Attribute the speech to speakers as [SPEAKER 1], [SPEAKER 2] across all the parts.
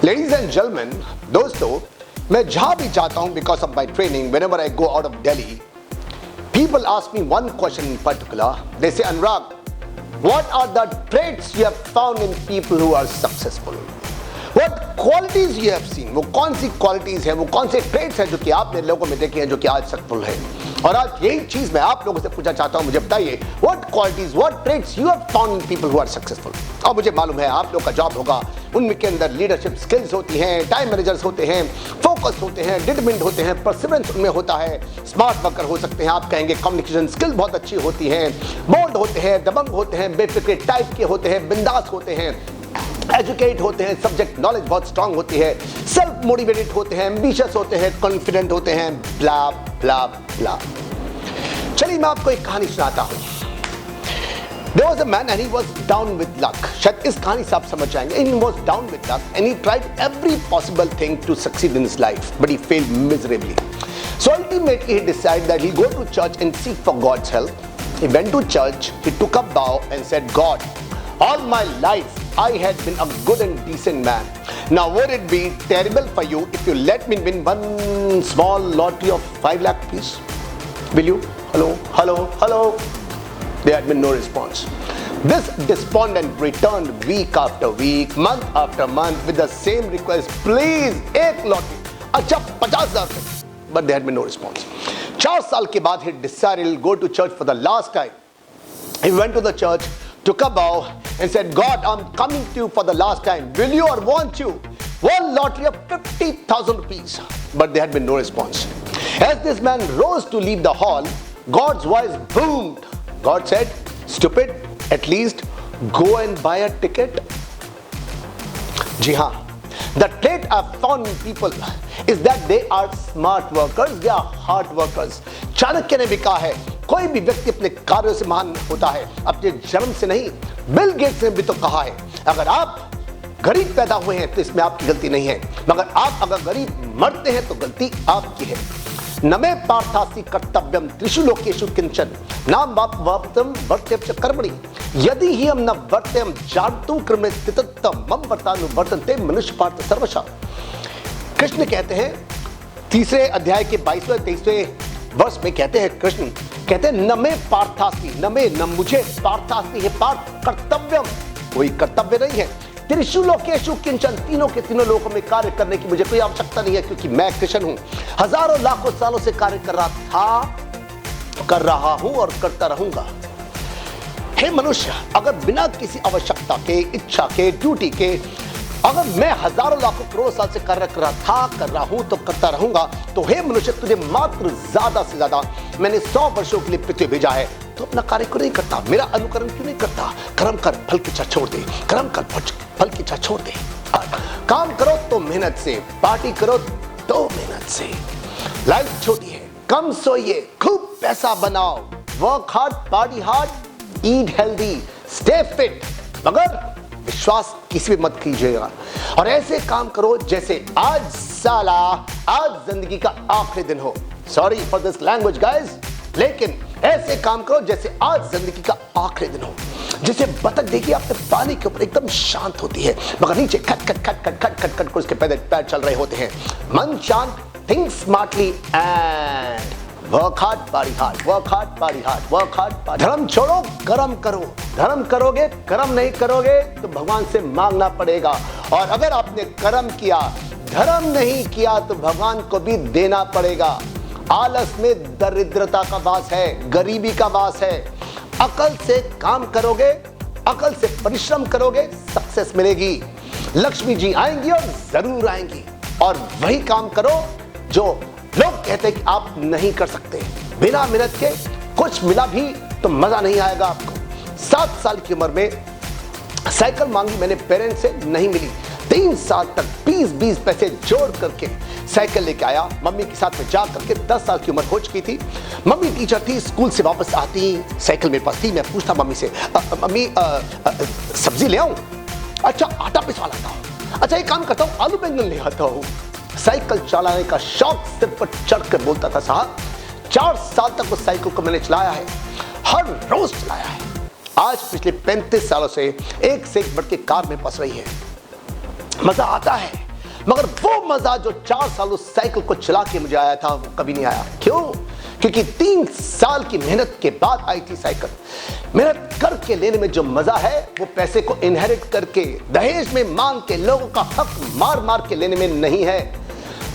[SPEAKER 1] Ladies and gentlemen, दोस्तों, मैं जहां भी जाता हूं because of my training, whenever I go out of Delhi, people ask me one question in particular. They say, Anurag, what are the traits you have found in people who are successful? What qualities you have seen? वो कौन सी qualities हैं, वो कौन से traits हैं जो कि आपने लोगों में देखे हैं जो कि आज सक्सेसफुल हैं? और आज यही चीज मैं आप लोगों से पूछना चाहता हूं, मुझे बताइए what qualities, what traits you have found in people who are successful? और मुझे मालूम है आप लोग का जॉब होगा, उनके अंदर लीडरशिप स्किल्स होती हैं, टाइम मैनेजर्स होते हैं, फोकस होते हैं, डिटरमिन्ड होते हैं, परसिवरेंस उनमें होता है, स्मार्ट वर्कर हो सकते हैं, आप कहेंगे कम्युनिकेशन स्किल बहुत अच्छी होती हैं, बोल्ड होते हैं, दबंग होते हैं, बेफिक्र टाइप के होते हैं, बिंदास होते हैं, एजुकेट होते हैं, सब्जेक्ट नॉलेज बहुत स्ट्रांग होती है, सेल्फ मोटिवेटेड होते हैं, एम्बिशियस होते हैं, कॉन्फिडेंट होते हैं, ब्ला ब्ला ब्ला। चलिए मैं आपको एक कहानी सुनाता हूं। There was a man and he was down with luck. शायद इस कहानी से आप समझ जाएंगे। He was down with luck and he tried every possible thing to succeed in his life, but he failed miserably. So ultimately he decided that he'll go to church and seek for God's help. He went to church, he took a bow and said, God, all my life I had been a good and decent man. Now would it be terrible for you if you let me win one small lottery of 5 lakh please? Will you? Hello, hello, hello. There had been no response. This despondent returned week after week, month after month with the same request, please, एक lottery. अच्छा 50,000. But there had been no response. 4 साल के बाद he decided he'll go to church for the last time. He went to the church, took a bow and said, God, I'm coming to you for the last time. Will you or won't you? One lottery of 50,000 rupees. But there had been no response. As this man rose to leave the hall, God's voice boomed. God said, stupid, at least go and buy a ticket. जी हाँ, the trait I've found in people is that they are smart workers, they are hard workers. Chanakya ने भी कहा है, कोई भी व्यक्ति अपने कार्यों से महान होता है, अपने जन्म से नहीं। बिल गेट्स ने भी तो कहा है, अगर आप गरीब पैदा हुए हैं तो इसमें आपकी गलती नहीं है, मगर आप अगर गरीब मरते हैं तो गलती आपकी है। नमे पार्थासि कर्तव्यम त्रिषु लोकेषु किंचन नाम वाप्तम वर्तेम च कर्मणि यदि ही हम न वर्तेम जानतु क्रमे स्थितत्तम मम वर्तानु वर्तन्ते मनुष्य पार्थ सर्वशः। कृष्ण कहते हैं तीसरे अध्याय के 22वें 23वें वर्ष में कहते हैं, कृष्ण कहते हैं नमे पार्थासि, नमे न मुझे, पार्थासि है पार्थ कर्तव्यम, कोई कर्तव्य नहीं है, त्रिषु लोकेषु किंचन, तीनों के तीनों लोगों में कार्य करने की मुझे कोई आवश्यकता नहीं है, क्योंकि मैं कृष्ण हूं, हजारों लाखों सालों से कार्य कर रहा था, कर रहा हूं और करता रहूंगा। हे मनुष्य, अगर बिना किसी आवश्यकता के, इच्छा के, ड्यूटी के, अगर मैं हजारों लाखों करोड़ साल से कार्य कर रहा था, कर रहा हूं तो करता रहूंगा, तो हे मनुष्य तुझे मात्र ज्यादा से ज्यादा मैंने 100 वर्षों के लिए पृथ्वी भेजा है, तो अपना कार्य क्यों नहीं करता, मेरा अनुकरण क्यों नहीं करता? कर्म कर फल की इच्छा छोड़ दे, कर्म कर फल की इच्छा छोड़ दे। काम करो तो मेहनत से, पार्टी करो तो मेहनत से। लाइफ छोटी है, कम सोइए, खूब पैसा बनाओ, work hard, party hard, eat healthy, stay fit, मगर विश्वास किसी भी मत कीजिएगा। और ऐसे काम करो जैसे आज साला, आज जिंदगी का आखिरी दिन हो। Sorry for this language guys, लेकिन ऐसे काम करो जैसे आज जिंदगी का आखिरी दिन हो। जैसे बतख देखिए आपने पानी के ऊपर एकदम शांत होती है, मगर नीचे खट खट खट खट खट खट खट उसके पैर चल रहे होते हैं। मन शांत, think smartly and work hard, party hard, work hard, party hard, work hard, party. धर्म छोड़ो, कर्म करो। धर्म करोगे, कर्म नहीं करोगे तो भगवान से मांगना पड़ेगा। और अगर आपने कर्म किया, धर्म नहीं किया तो भगवान को भी देना पड़ेगा। आलस में दरिद्रता का वास है, गरीबी का वास है। अकल से काम करोगे, अकल से परिश्रम करोगे, सक्सेस मिलेगी, लक्ष्मी जी आएंगी और जरूर आएंगी। और वही काम करो जो लोग कहते हैं कि आप नहीं कर सकते। बिना मेहनत के कुछ मिला भी तो मजा नहीं आएगा आपको। 7 साल की उम्र में साइकिल मांगी मैंने पेरेंट्स से, नहीं मिली। 3 साल तक 20-20 पैसे जोड़ करके साइकिल लेके आया, मम्मी के साथ में जा करके। 10 साल की उम्र हो चुकी थी, मम्मी टीचर थी, स्कूल से वापस आती साइकिल मेरे पास थी। मैं पूछता मम्मी से, मम्मी सब्जी ले आऊं? अच्छा आटा पिसवा लाता हूं। अच्छा एक काम करता हूं, आलू बैंगन ले आता हूं। साइकिल चलाने का शौक सिर पर चढ़ कर बोलता था। साहब 4 साल तक उस साइकिल को मैंने चलाया है, हर रोज चलाया है। आज पिछले 35 सालों से एक बढ़ के कार में फंस रही है। मजा आता है, मगर वो मजा जो 4 साल उस साइकिल को चला के मुझे आया था वो कभी नहीं आया। क्यों? क्योंकि 3 साल की मेहनत के बाद आई थी साइकिल। मेहनत करके लेने में जो मजा है वो पैसे को इनहेरिट करके दहेज में मांग के लोगों का हक मार मार के लेने में नहीं है।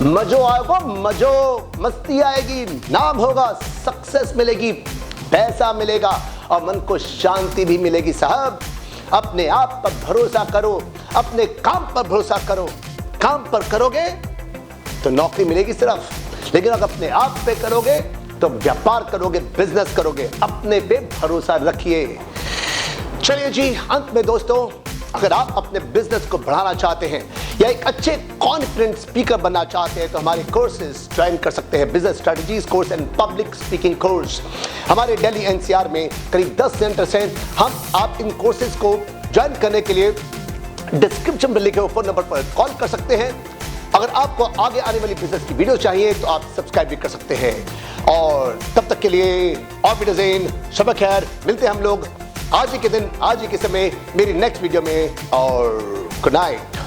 [SPEAKER 1] मजो आएगा, मजो, मस्ती आएगी, नाम होगा, सक्सेस मिलेगी, पैसा मिलेगा और मन को शांति भी मिलेगी। साहब अपने आप पर भरोसा करो, अपने काम पर भरोसा करो। काम पर करोगे तो नौकरी मिलेगी सिर्फ, लेकिन अगर अपने आप पे करोगे तो व्यापार करोगे, बिजनेस करोगे। अपने पे भरोसा रखिए। चलिए जी, अंत में दोस्तों, अगर आप अपने बिजनेस को बढ़ाना चाहते हैं या एक अच्छे कॉन्फिडेंट स्पीकर बनना चाहते हैं तो हमारे कोर्सेज ज्वाइन कर सकते हैं। Business strategies course and public speaking course हमारे दिल्ली एनसीआर में करीब 10 सेंटर्स हैं। आप इन कोर्सेज को ज्वाइन करने के लिए डिस्क्रिप्शन में लिखे हुए फोन नंबर पर कॉल कर सकते हैं। अगर आपको आगे आने वाली बिजनेस की वीडियो चाहिए तो आप सब्सक्राइब भी कर सकते हैं। और तब तक के लिए ऑफ विडोज़ेन, शब खैर। मिलते हैं हम लोग आज ही के दिन, आज ही के समय मेरी नेक्स्ट वीडियो में। और गुड नाइट।